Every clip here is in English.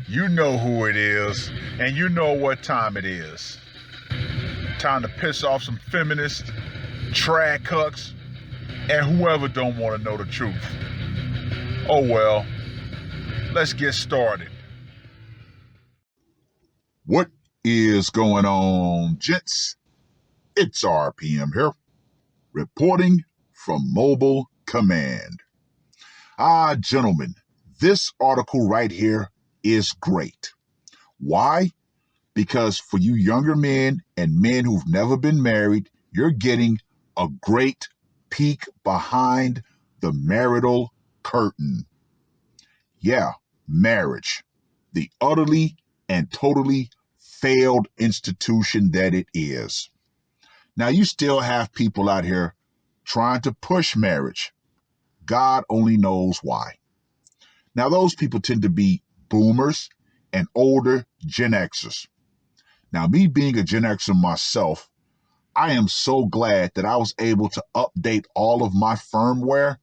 You know who it is, and you know what time it is. Time to piss off some feminists, trad cucks, and whoever don't want to know the truth. Oh well, let's get started. What is going on, gents? It's R.P.M. here, reporting from Mobile Command. Gentlemen, this article right here is great. Why? Because for you younger men and men who've never been married, you're getting a great peek behind the marital curtain. Yeah, marriage, the utterly and totally failed institution that it is. Now, you still have people out here trying to push marriage. God only knows why. Now, those people tend to be boomers and older Gen Xers. Now, me being a Gen Xer myself, I am so glad that I was able to update all of my firmware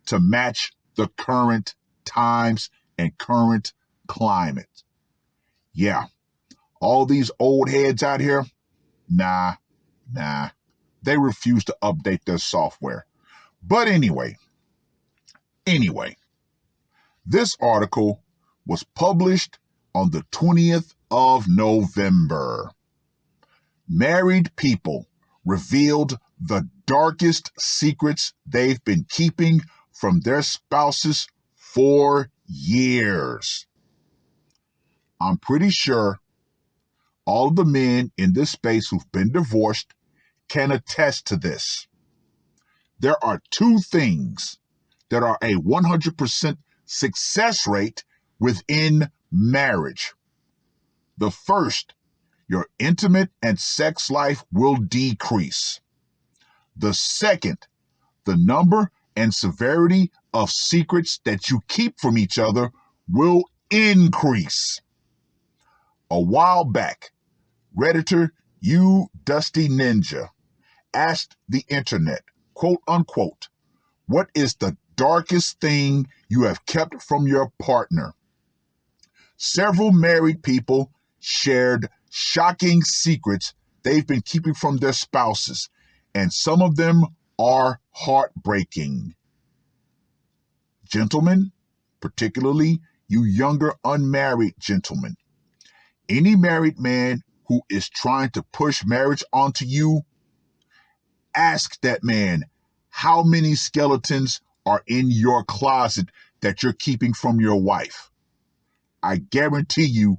to match the current times and current climate. Yeah, all these old heads out here, nah, they refuse to update their software. But anyway, this article was published on the 20th of November. Married people revealed the darkest secrets they've been keeping from their spouses for years. I'm pretty sure all of the men in this space who've been divorced can attest to this. There are two things that are a 100% success rate within marriage. The first, your intimate and sex life will decrease. The second, the number and severity of secrets that you keep from each other will increase. A while back, Redditor You Dusty Ninja asked the internet, quote unquote, what is the darkest thing you have kept from your partner? Several married people shared shocking secrets they've been keeping from their spouses, and some of them are heartbreaking. Gentlemen, particularly you younger unmarried gentlemen, any married man who is trying to push marriage onto you, ask that man how many skeletons are in your closet that you're keeping from your wife. I guarantee you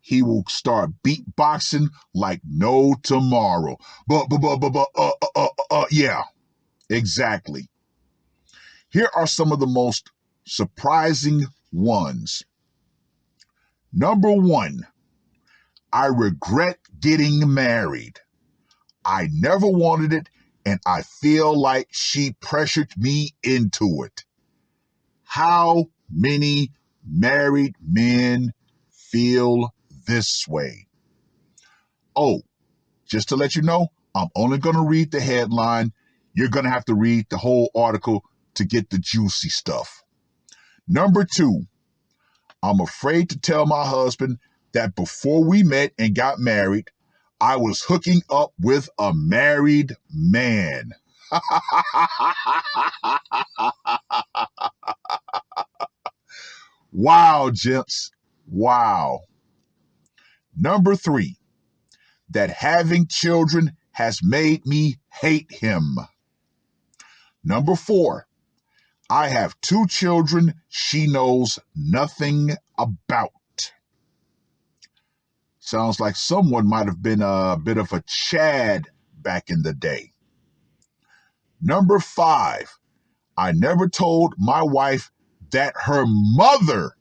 he will start beatboxing like no tomorrow. Yeah, exactly. Here are some of the most surprising ones. Number one, I regret getting married. I never wanted it, and I feel like she pressured me into it. How many married men feel this way? Oh, just to let you know, I'm only going to read the headline. You're going to have to read the whole article to get the juicy stuff. Number two, I'm afraid to tell my husband that before we met and got married, I was hooking up with a married man. Wow, gents. Wow. Number three, that having children has made me hate him. Number four, I have two children she knows nothing about. Sounds like someone might have been a bit of a Chad back in the day. Number five, I never told my wife that her mother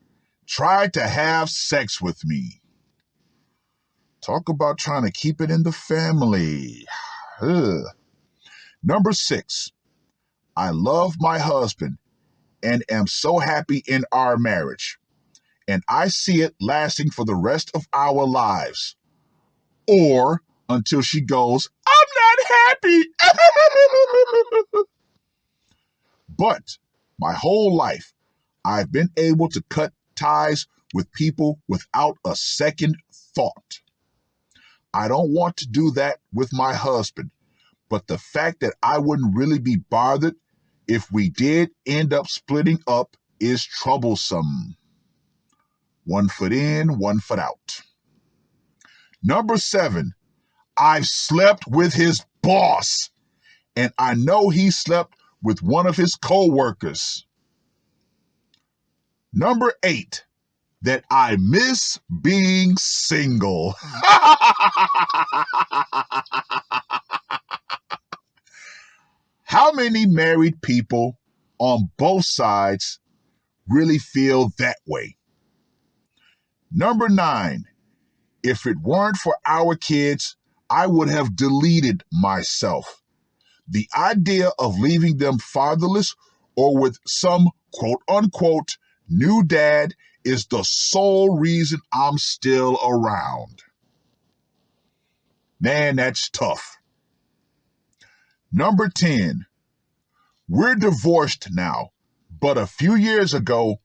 tried to have sex with me. Talk about trying to keep it in the family. Ugh. Number six, I love my husband and am so happy in our marriage, and I see it lasting for the rest of our lives. Or until she goes, I'm not happy. But my whole life, I've been able to cut ties with people without a second thought. I don't want to do that with my husband, but the fact that I wouldn't really be bothered if we did end up splitting up is troublesome. 1 foot in, 1 foot out. Number 7, I've slept with his boss, and I know he slept with one of his co-workers. Number 8, that I miss being single. How many married people on both sides really feel that way? Number 9, if it weren't for our kids, I would have deleted myself. The idea of leaving them fatherless or with some quote unquote new dad is the sole reason I'm still around. Man, that's tough. Number 10, we're divorced now, but a few years ago,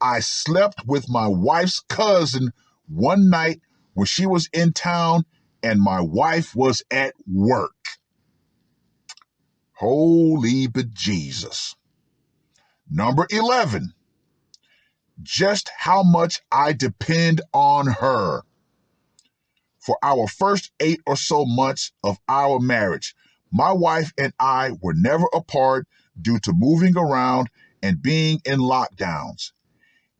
I slept with my wife's cousin one night when she was in town and my wife was at work. Holy bejesus. Number 11, just how much I depend on her. For our first 8 or so months of our marriage, my wife and I were never apart due to moving around and being in lockdowns.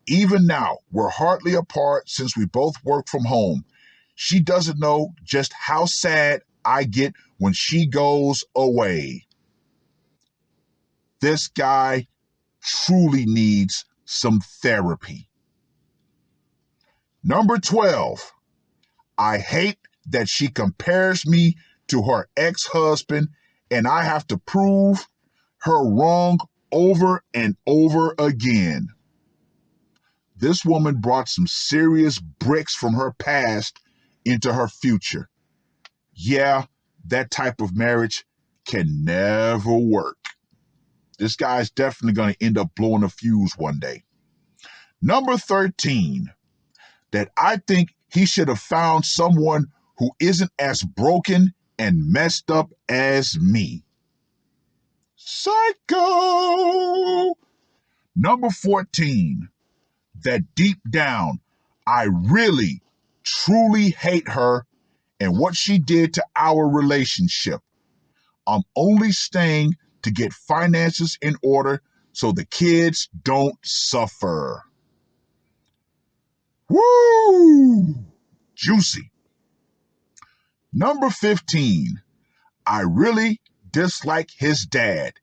Even now, we're hardly apart since we both work from home. She doesn't know just how sad I get when she goes away. This guy truly needs some therapy. Number 12, I hate that she compares me to her ex-husband and I have to prove her wrong over and over again. This woman brought some serious bricks from her past into her future. Yeah, that type of marriage can never work. This guy's definitely going to end up blowing a fuse one day. Number 13, that I think he should have found someone who isn't as broken and messed up as me. Psycho! Number 14, that deep down, I really, truly hate her and what she did to our relationship. I'm only staying to get finances in order so the kids don't suffer. Woo! Juicy. Number 15, I really dislike his dad.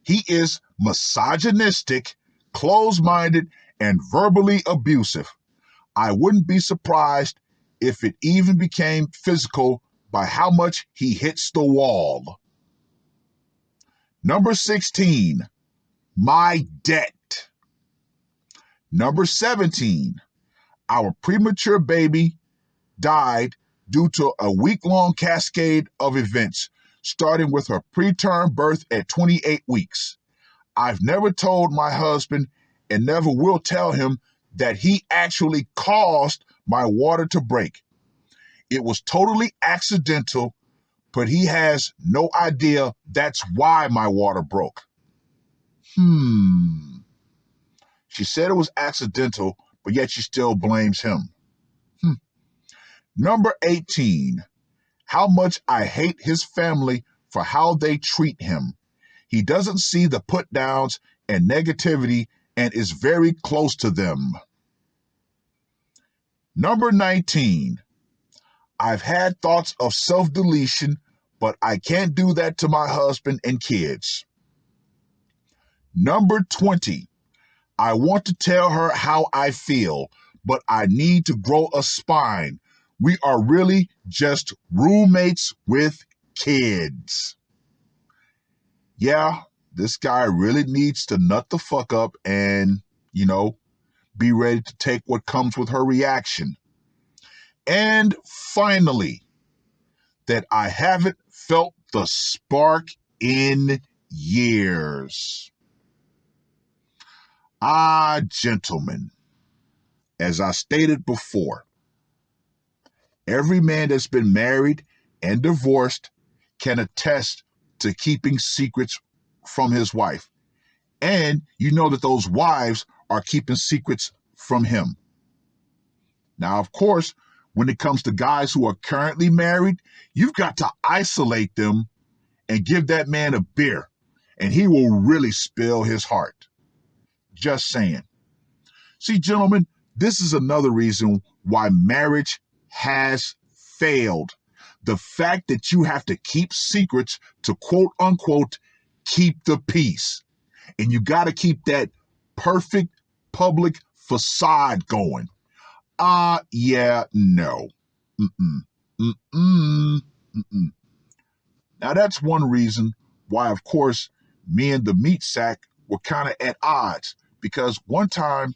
He is misogynistic, closed-minded, and verbally abusive. I wouldn't be surprised if it even became physical by how much he hits the wall. Number 16, my debt. Number 17, our premature baby died due to a week-long cascade of events, starting with her preterm birth at 28 weeks. I've never told my husband and never will tell him that he actually caused my water to break. It was totally accidental, but he has no idea that's why my water broke. She said it was accidental, but yet she still blames him. Number 18, how much I hate his family for how they treat him. He doesn't see the put downs and negativity and is very close to them. Number 19, I've had thoughts of self-deletion, but I can't do that to my husband and kids. Number 20, I want to tell her how I feel, but I need to grow a spine. We are really just roommates with kids. Yeah, this guy really needs to nut the fuck up and, be ready to take what comes with her reaction. And finally, that I haven't felt the spark in years. Gentlemen, as I stated before, every man that's been married and divorced can attest to keeping secrets from his wife. And you know that those wives are keeping secrets from him. Now, of course, when it comes to guys who are currently married, you've got to isolate them and give that man a beer, and he will really spill his heart. Just saying. See, gentlemen, this is another reason why marriage has failed. The fact that you have to keep secrets to quote unquote keep the peace. And you got to keep that perfect public facade going. Yeah, no. Mm-mm. Mm-mm. Mm-mm. Now, that's one reason why, of course, me and the meat sack were kind of at odds. Because one time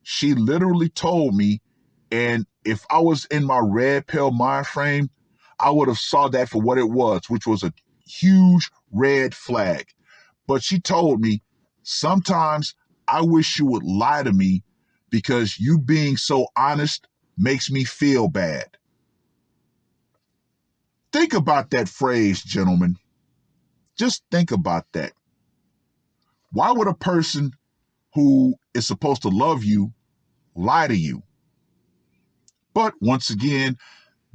she literally told me, and if I was in my red pill mind frame, I would have saw that for what it was, which was a huge red flag. But she told me, sometimes I wish you would lie to me because you being so honest makes me feel bad. Think about that phrase, gentlemen. Just think about that. Why would a person who is supposed to love you lie to you? But once again,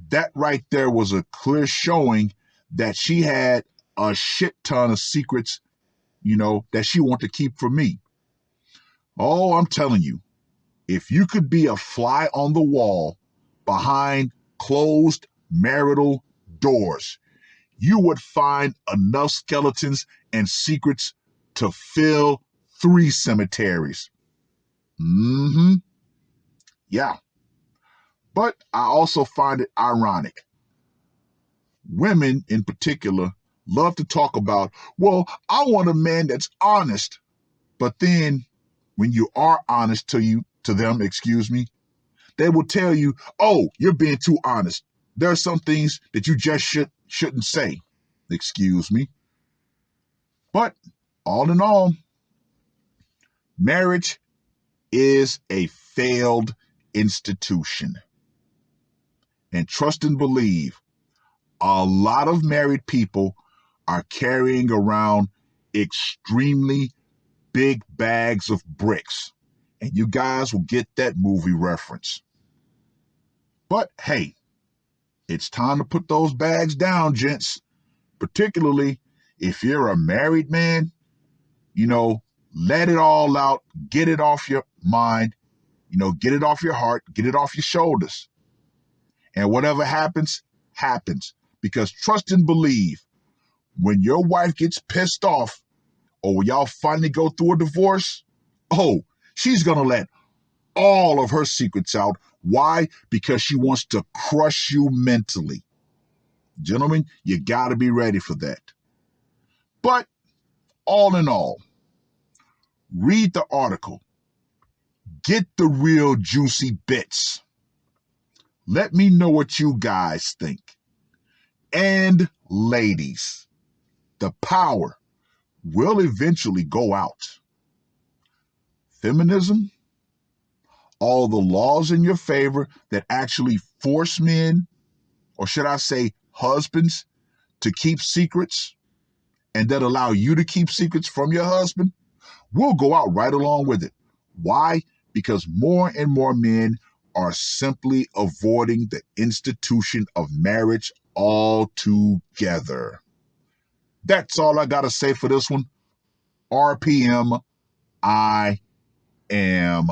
that right there was a clear showing that she had a shit ton of secrets, that she wanted to keep from me. Oh, I'm telling you, if you could be a fly on the wall behind closed marital doors, you would find enough skeletons and secrets to fill 3 cemeteries. Mm-hmm. Yeah. But I also find it ironic. Women in particular love to talk about, well, I want a man that's honest. But then when you are honest to them, they will tell you, oh, you're being too honest. There are some things that you just shouldn't say. Excuse me. But all in all, marriage is a failed institution. And trust and believe, a lot of married people are carrying around extremely big bags of bricks. And you guys will get that movie reference. But hey, it's time to put those bags down, gents. Particularly if you're a married man, let it all out, get it off your mind, get it off your heart, get it off your shoulders. And whatever happens, happens. Because trust and believe, when your wife gets pissed off or when y'all finally go through a divorce, oh, she's going to let all of her secrets out. Why? Because she wants to crush you mentally. Gentlemen, you got to be ready for that. But all in all, read the article. Get the real juicy bits. Let me know what you guys think. And ladies, the power will eventually go out. Feminism, all the laws in your favor that actually force men, or should I say husbands, to keep secrets and that allow you to keep secrets from your husband, will go out right along with it. Why? Because more and more men are simply avoiding the institution of marriage altogether. That's all I got to say for this one. R.P.M. I am